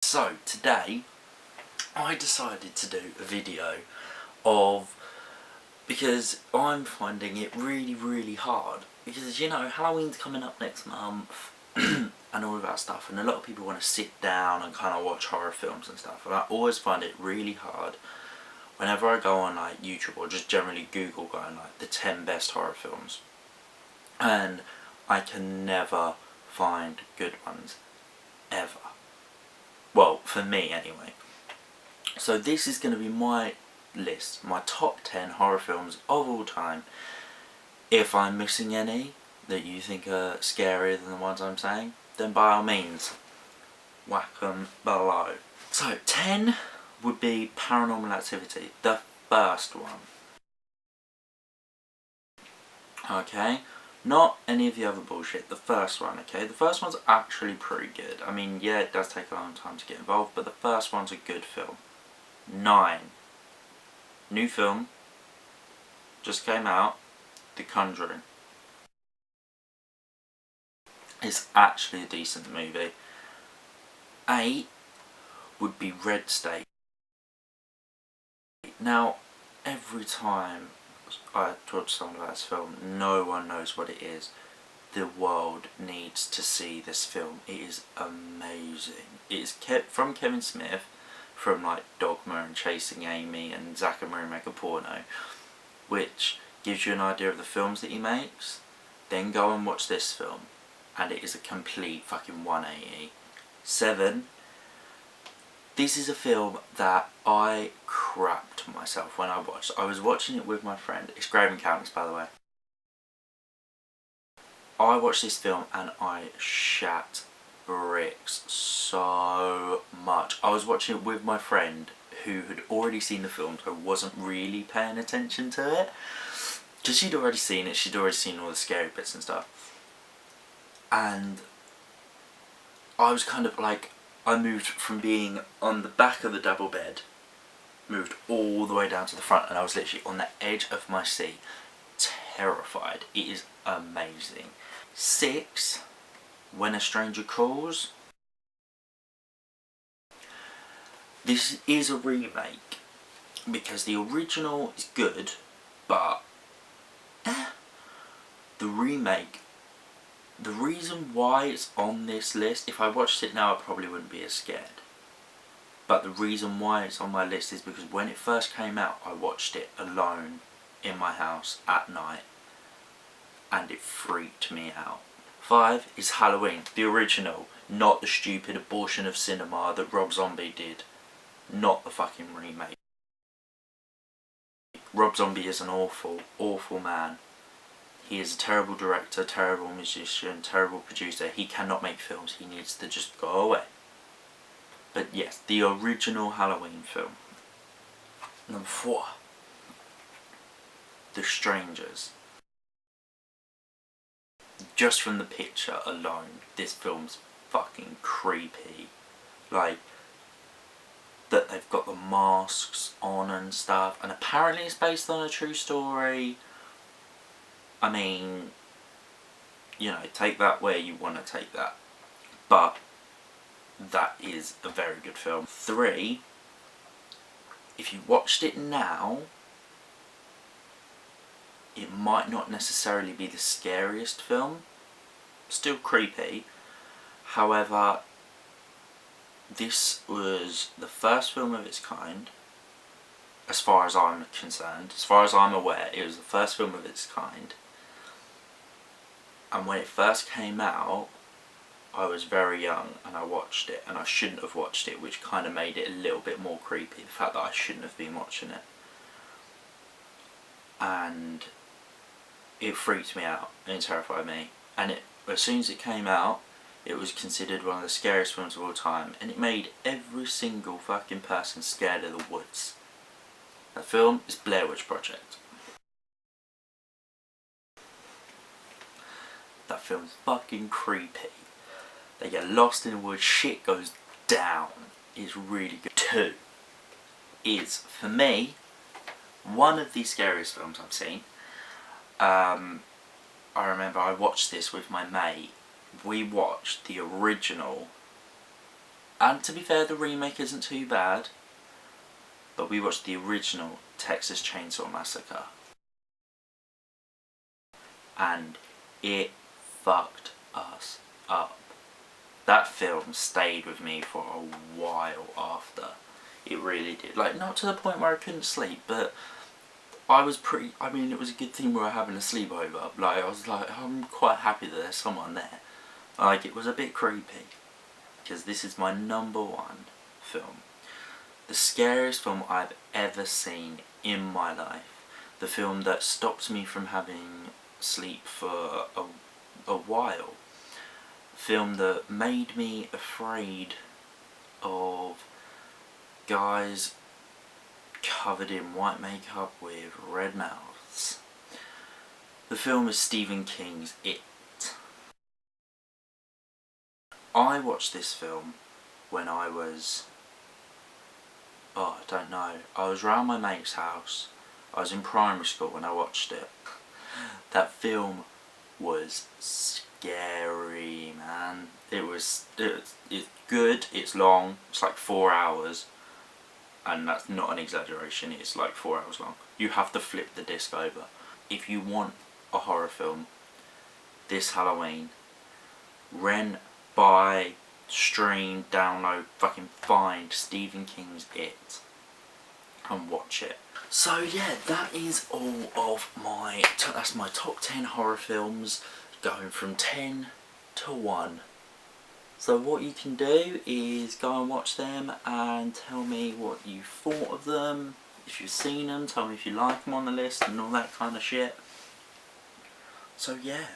So today I decided to do a video because I'm finding it really hard, because Halloween's coming up next month and all of that stuff, and a lot of people want to sit down and kind of watch horror films and stuff, and I always find it really hard whenever I go on like YouTube or just generally Google going like the 10 best horror films, and I can never find good ones ever. Well, for me anyway. So this is going to be my list, my top 10 horror films of all time. If I'm missing any that you think are scarier than the ones I'm saying, then by all means, whack them below. So 10 would be Paranormal Activity, the first one. Okay? Not any of the other bullshit, the first one, okay? The first one's actually pretty good. I mean, yeah, it does take a long time to get involved, but the first one's a good film. 9. New film. Just came out. The Conjuring. It's actually a decent movie. 8 would be Red State. Now, every time I talk to someone about this film, no one knows what it is. The world needs to see this film. It is amazing. It is from Kevin Smith, from like Dogma and Chasing Amy and Zack and Miri Make a Porno, which gives you an idea of the films that he makes. Then go and watch this film, and it is a complete fucking 180. 7. This is a film that I crapped myself when I watched. I was watching it with my friend. It's Grave Encounters, by the way. I watched this film and I shat bricks so much. I was watching it with my friend who had already seen the film, so wasn't really paying attention to it. Because she'd already seen it, she'd already seen all the scary bits and stuff. And I was kind of like, I moved from being on the back of the double bed, moved all the way down to the front, and I was literally on the edge of my seat, terrified. It is amazing. 6, When a Stranger Calls. This is a remake, because the original is good, but the remake, the reason why it's on this list, if I watched it now I probably wouldn't be as scared. But the reason why it's on my list is because when it first came out, I watched it alone in my house at night, and it freaked me out. 5 is Halloween, the original, not the stupid abortion of cinema that Rob Zombie did. Not the fucking remake. Rob Zombie is an awful man. He is a terrible director, terrible musician, terrible producer. He cannot make films. He needs to just go away. But yes, the original Halloween film. Number 4. The Strangers. Just from the picture alone, this film's fucking creepy. Like, that they've got the masks on and stuff, and apparently it's based on a true story. I mean, take that where you want to take that. But that is a very good film. 3, if you watched it now, it might not necessarily be the scariest film. Still creepy. However, this was the first film of its kind, as far as I'm concerned. As far as I'm aware, it was the first film of its kind. And when it first came out, I was very young and I watched it, and I shouldn't have watched it, which kind of made it a little bit more creepy, the fact that I shouldn't have been watching it. And it freaked me out and terrified me. And as soon as it came out, it was considered one of the scariest films of all time, and it made every single fucking person scared of the woods. That film is Blair Witch Project. That film's fucking creepy. They get lost in the woods, shit goes down. It's really good. 2 is, for me, one of the scariest films I've seen. I remember I watched this with my mate. We watched the original And to be fair, the remake isn't too bad. But we watched the original Texas Chainsaw Massacre. And it fucked us up. That film stayed with me for a while after. It really did. Like, not to the point where I couldn't sleep, but I was pretty, I mean, it was a good thing we were having a sleepover. Like, I was like, I'm quite happy that there's someone there. Like, it was a bit creepy. Because this is my #1 film. The scariest film I've ever seen in my life. The film that stopped me from having sleep for a while. Film that made me afraid of guys covered in white makeup with red mouths. The film is Stephen King's It. I watched this film when I was, I don't know, I was around my mate's house. I was in primary school when I watched it. That film was scary, man. It's good, it's long, it's like 4 hours, and that's not an exaggeration, it's like 4 hours long. You have to flip the disc over. If you want a horror film this Halloween, rent, buy, stream, download, fucking find Stephen King's It and watch it. So yeah, that is all of that's my top 10 horror films, going from 10 to 1. So what you can do is go and watch them and tell me what you thought of them. If you've seen them, tell me if you like them on the list and all that kind of shit. So yeah.